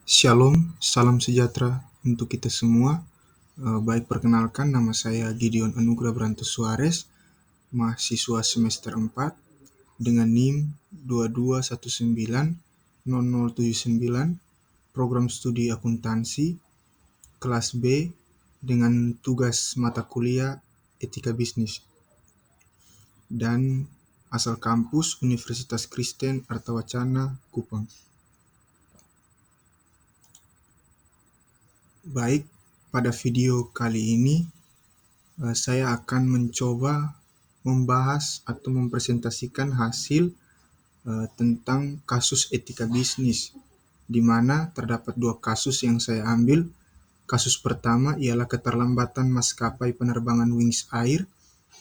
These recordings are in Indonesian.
Shalom, salam sejahtera untuk kita semua. Baik, perkenalkan, nama saya Gideon Anugrah Brantus Suarez, mahasiswa semester 4 dengan NIM 22190079, program studi akuntansi, kelas B, dengan tugas mata kuliah etika bisnis, dan asal kampus Universitas Kristen Artawacana, Kupang. Baik, pada video kali ini saya akan mencoba membahas atau mempresentasikan hasil tentang kasus etika bisnis, di mana terdapat dua kasus yang saya ambil. Kasus pertama ialah keterlambatan maskapai penerbangan Wings Air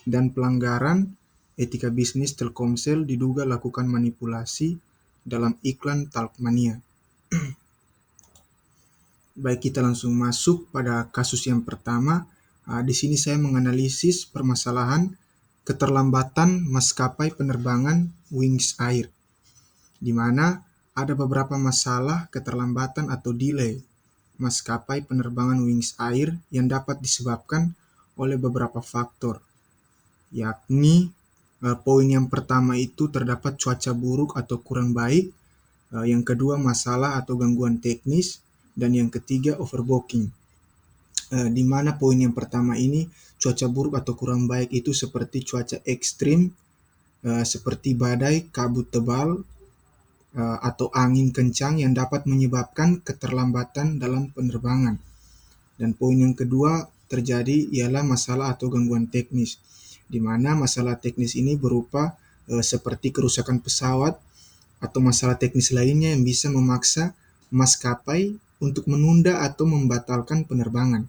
dan pelanggaran etika bisnis Telkomsel diduga lakukan manipulasi dalam iklan Talkmania. Baik, kita langsung masuk pada kasus yang pertama. Di sini saya menganalisis permasalahan keterlambatan maskapai penerbangan Wings Air, di mana ada beberapa masalah keterlambatan atau delay maskapai penerbangan Wings Air yang dapat disebabkan oleh beberapa faktor, yakni poin yang pertama itu terdapat cuaca buruk atau kurang baik, yang kedua masalah atau gangguan teknis, dan yang ketiga overbooking. Di mana poin yang pertama ini, cuaca buruk atau kurang baik itu seperti cuaca ekstrim, seperti badai, kabut tebal, atau angin kencang yang dapat menyebabkan keterlambatan dalam penerbangan. Dan poin yang kedua terjadi ialah masalah atau gangguan teknis, di mana masalah teknis ini berupa seperti kerusakan pesawat atau masalah teknis lainnya yang bisa memaksa maskapai untuk menunda atau membatalkan penerbangan.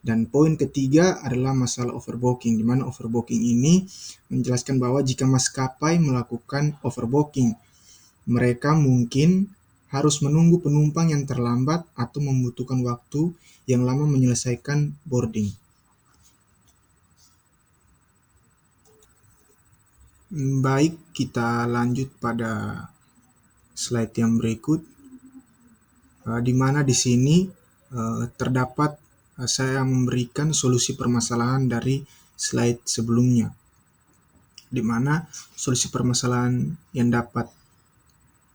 Dan poin ketiga adalah masalah overbooking, di mana overbooking ini menjelaskan bahwa jika maskapai melakukan overbooking, mereka mungkin harus menunggu penumpang yang terlambat atau membutuhkan waktu yang lama menyelesaikan boarding. Baik, kita lanjut pada slide yang berikut, di mana di sini terdapat saya memberikan solusi permasalahan dari slide sebelumnya, di mana solusi permasalahan yang dapat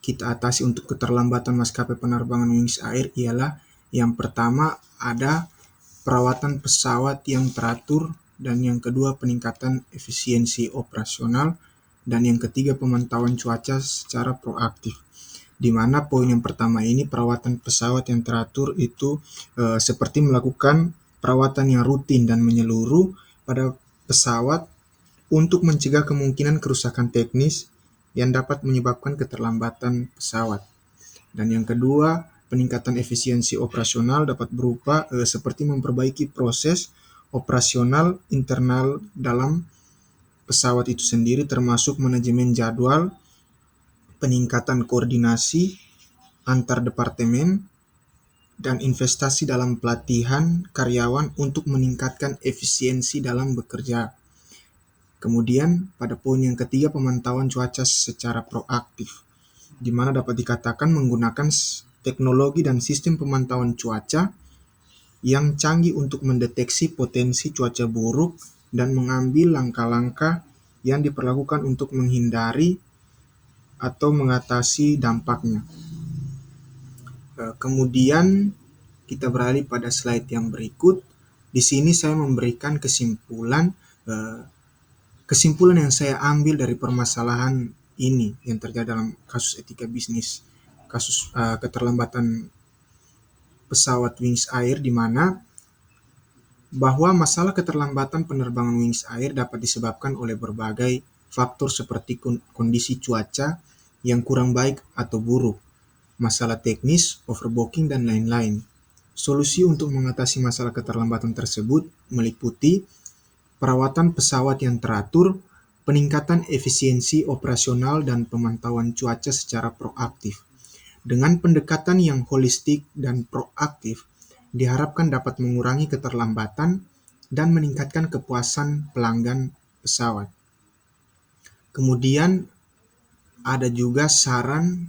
kita atasi untuk keterlambatan maskapai penerbangan Wings Air ialah yang pertama ada perawatan pesawat yang teratur, dan yang kedua peningkatan efisiensi operasional, dan yang ketiga pemantauan cuaca secara proaktif. Di mana poin yang pertama ini, perawatan pesawat yang teratur itu seperti melakukan perawatan yang rutin dan menyeluruh pada pesawat untuk mencegah kemungkinan kerusakan teknis yang dapat menyebabkan keterlambatan pesawat. Dan yang kedua, peningkatan efisiensi operasional dapat berupa seperti memperbaiki proses operasional internal dalam pesawat itu sendiri, termasuk manajemen jadwal, peningkatan koordinasi antar departemen, dan investasi dalam pelatihan karyawan untuk meningkatkan efisiensi dalam bekerja. Kemudian pada poin yang ketiga, pemantauan cuaca secara proaktif, di mana dapat dikatakan menggunakan teknologi dan sistem pemantauan cuaca yang canggih untuk mendeteksi potensi cuaca buruk dan mengambil langkah-langkah yang diperlakukan untuk menghindari atau mengatasi dampaknya. Kemudian kita beralih pada slide yang berikut. Di sini saya memberikan kesimpulan yang saya ambil dari permasalahan ini yang terjadi dalam kasus etika bisnis, kasus keterlambatan pesawat Wings Air, di mana bahwa masalah keterlambatan penerbangan Wings Air dapat disebabkan oleh berbagai faktor seperti kondisi cuaca yang kurang baik atau buruk, masalah teknis, overbooking, dan lain-lain. Solusi untuk mengatasi masalah keterlambatan tersebut meliputi perawatan pesawat yang teratur, peningkatan efisiensi operasional, dan pemantauan cuaca secara proaktif. Dengan pendekatan yang holistik dan proaktif, diharapkan dapat mengurangi keterlambatan dan meningkatkan kepuasan pelanggan pesawat. Kemudian ada juga saran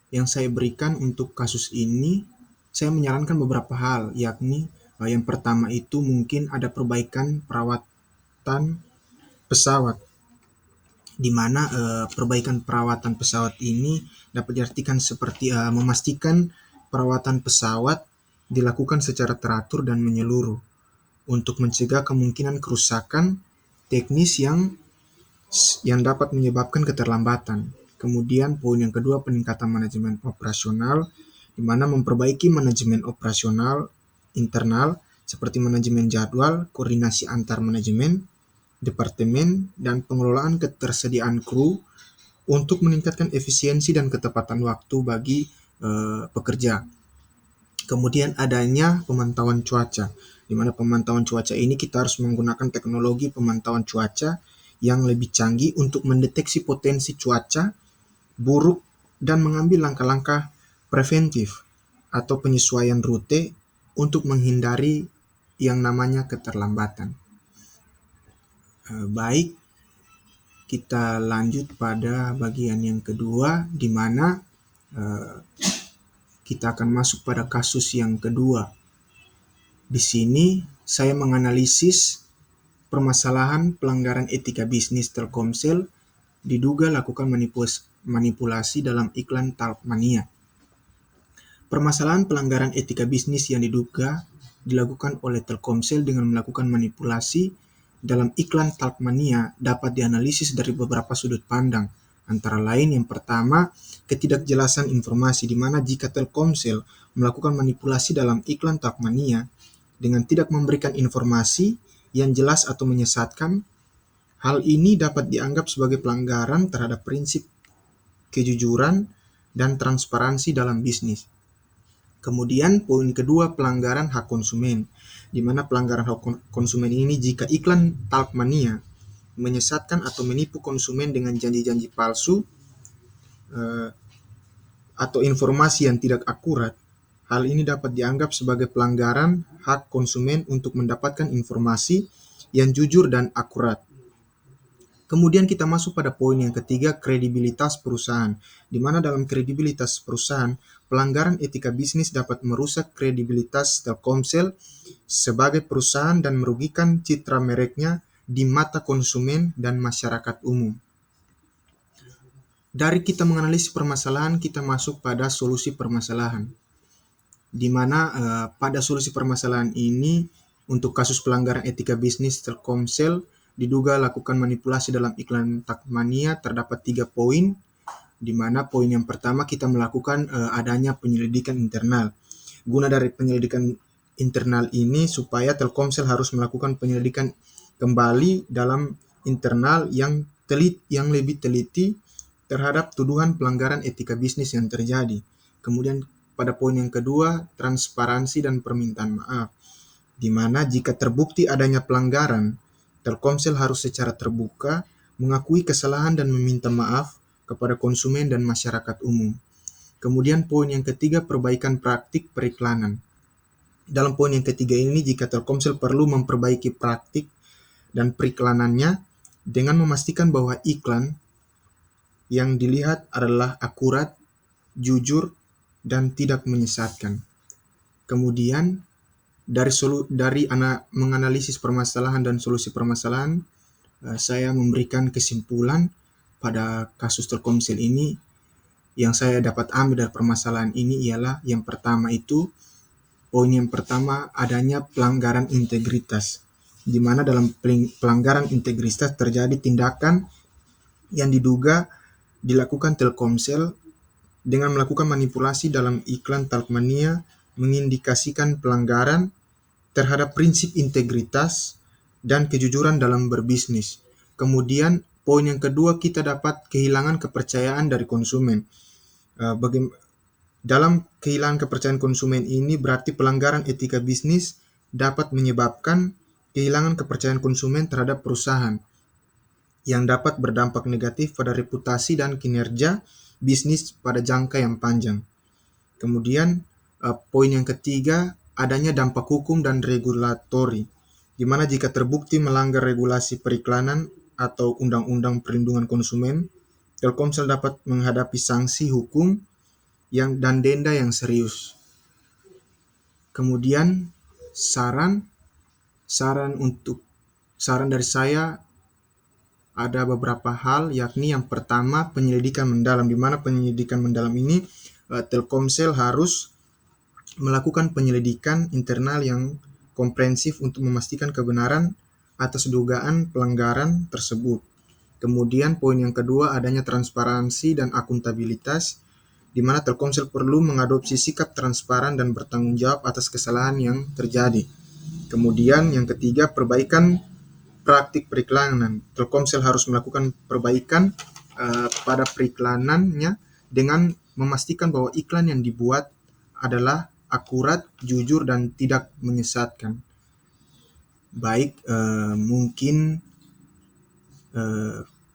yang saya berikan untuk kasus ini, saya menyarankan beberapa hal, yakni yang pertama itu mungkin ada perbaikan perawatan pesawat, di mana perbaikan perawatan pesawat ini dapat diartikan seperti memastikan perawatan pesawat dilakukan secara teratur dan menyeluruh untuk mencegah kemungkinan kerusakan teknis yang dapat menyebabkan keterlambatan. Kemudian poin yang kedua, peningkatan manajemen operasional, di mana memperbaiki manajemen operasional internal seperti manajemen jadwal, koordinasi antar manajemen, departemen, dan pengelolaan ketersediaan kru untuk meningkatkan efisiensi dan ketepatan waktu bagi pekerja. Kemudian adanya pemantauan cuaca, di mana pemantauan cuaca ini kita harus menggunakan teknologi pemantauan cuaca yang lebih canggih untuk mendeteksi potensi cuaca buruk dan mengambil langkah-langkah preventif atau penyesuaian rute untuk menghindari yang namanya keterlambatan. Baik, kita lanjut pada bagian yang kedua, di mana kita akan masuk pada kasus yang kedua. Di sini saya menganalisis permasalahan pelanggaran etika bisnis Telkomsel diduga lakukan manipulasi dalam iklan Talkmania. Permasalahan pelanggaran etika bisnis yang diduga dilakukan oleh Telkomsel dengan melakukan manipulasi dalam iklan Talkmania dapat dianalisis dari beberapa sudut pandang. Antara lain, yang pertama, ketidakjelasan informasi, di mana jika Telkomsel melakukan manipulasi dalam iklan Talkmania dengan tidak memberikan informasi yang jelas atau menyesatkan, hal ini dapat dianggap sebagai pelanggaran terhadap prinsip kejujuran dan transparansi dalam bisnis. Kemudian poin kedua, pelanggaran hak konsumen, di mana pelanggaran hak konsumen ini jika iklan Talkmania menyesatkan atau menipu konsumen dengan janji-janji palsu atau informasi yang tidak akurat, hal ini dapat dianggap sebagai pelanggaran hak konsumen untuk mendapatkan informasi yang jujur dan akurat. Kemudian kita masuk pada poin yang ketiga, kredibilitas perusahaan, di mana dalam kredibilitas perusahaan, pelanggaran etika bisnis dapat merusak kredibilitas Telkomsel sebagai perusahaan dan merugikan citra mereknya di mata konsumen dan masyarakat umum. Dari kita menganalisis permasalahan, kita masuk pada solusi permasalahan, di mana pada solusi permasalahan ini untuk kasus pelanggaran etika bisnis Telkomsel diduga lakukan manipulasi dalam iklan Talkmania, terdapat 3 poin, di mana poin yang pertama kita melakukan adanya penyelidikan internal. Guna dari penyelidikan internal ini supaya Telkomsel harus melakukan penyelidikan kembali dalam internal yang lebih teliti terhadap tuduhan pelanggaran etika bisnis yang terjadi. Kemudian pada poin yang kedua, transparansi dan permintaan maaf, di mana jika terbukti adanya pelanggaran, Telkomsel harus secara terbuka mengakui kesalahan dan meminta maaf kepada konsumen dan masyarakat umum. Kemudian poin yang ketiga, perbaikan praktik periklanan. Dalam poin yang ketiga ini, jika Telkomsel perlu memperbaiki praktik dan periklanannya dengan memastikan bahwa iklan yang dilihat adalah akurat, jujur, dan tidak menyesatkan. Kemudian dari menganalisis permasalahan dan solusi permasalahan, saya memberikan kesimpulan pada kasus Telkomsel ini. Yang saya dapat ambil dari permasalahan ini ialah yang pertama itu, poin yang pertama, adanya pelanggaran integritas, di mana dalam pelanggaran integritas terjadi tindakan yang diduga dilakukan Telkomsel dengan melakukan manipulasi dalam iklan Talkmania, mengindikasikan pelanggaran terhadap prinsip integritas dan kejujuran dalam berbisnis. Kemudian poin yang kedua, kita dapat kehilangan kepercayaan dari konsumen. Dalam kehilangan kepercayaan konsumen ini berarti pelanggaran etika bisnis dapat menyebabkan kehilangan kepercayaan konsumen terhadap perusahaan, yang dapat berdampak negatif pada reputasi dan kinerja bisnis pada jangka yang panjang. Kemudian poin yang ketiga, adanya dampak hukum dan regulatori, di mana jika terbukti melanggar regulasi periklanan atau Undang-Undang Perlindungan Konsumen, Telkomsel dapat menghadapi sanksi hukum dan denda yang serius. Kemudian saran saran dari saya ada beberapa hal, yakni yang pertama penyelidikan mendalam, di mana penyelidikan mendalam ini Telkomsel harus melakukan penyelidikan internal yang komprehensif untuk memastikan kebenaran atas dugaan pelanggaran tersebut. Kemudian poin yang kedua, adanya transparansi dan akuntabilitas, di mana Telkomsel perlu mengadopsi sikap transparan dan bertanggung jawab atas kesalahan yang terjadi. Kemudian yang ketiga, perbaikan praktik periklanan. Telkomsel harus melakukan perbaikan pada periklanannya dengan memastikan bahwa iklan yang dibuat adalah akurat, jujur, dan tidak menyesatkan. Baik, mungkin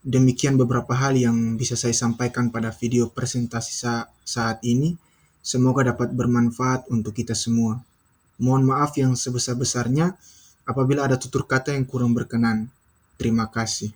demikian beberapa hal yang bisa saya sampaikan pada video presentasi saat ini. Semoga dapat bermanfaat untuk kita semua. Mohon maaf yang sebesar-besarnya apabila ada tutur kata yang kurang berkenan. Terima kasih.